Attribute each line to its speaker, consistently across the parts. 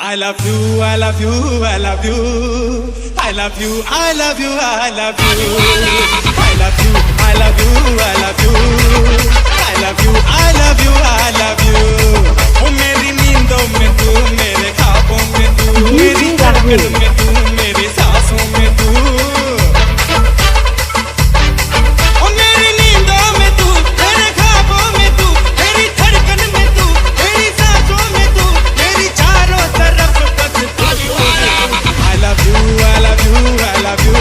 Speaker 1: I love you, I love you, I love you, I love you, I love you, I love you, I love you, I love you, I love you, I love you, I love you, I love you. ओ मेरी नींदों में तू, मेरे ख्वाबों में तू, मेरी धड़कन में तू, मेरी सांसों में तू। ओ मेरी नींदों में तू, मेरे ख्वाबों में तू, मेरी धड़कन में तू, मेरी सांसों में तू, मेरी चारों तरफ बस तू। I love you, I love you, I love you,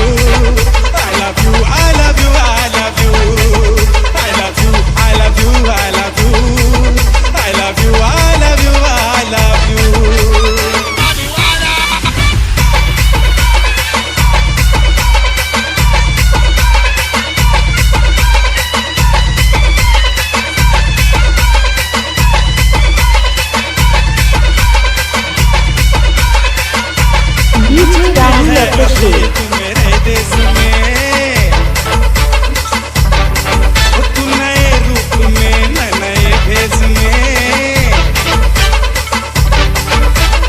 Speaker 1: I love you, I love you, I love you, I love you, I love you, I love you, I love you, I love you, I love you.
Speaker 2: DJ Rahul Official.
Speaker 1: तू मेरे देश में, तू नए रूप में, नए भेष में।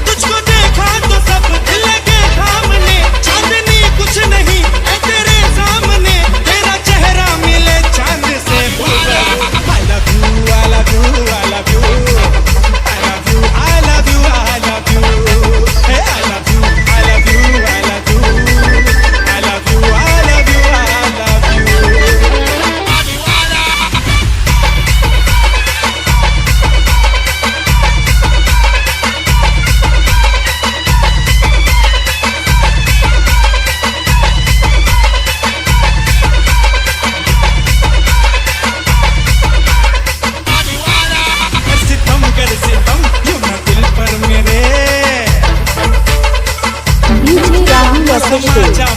Speaker 1: तुझको देखा तो सब दिल लगे थामने, चांदनी कुछ नहीं है तेरे सामने, तेरा चेहरा मिले चांद से। I love you, I love you, I love you, I love you, I love you, I love you, hey I love you, I love you, I love you, I love you, I love you, I love you. सितम कर सितम यूं ना दिल पर मेरे,
Speaker 2: DJ Rahul Official.
Speaker 1: समाजा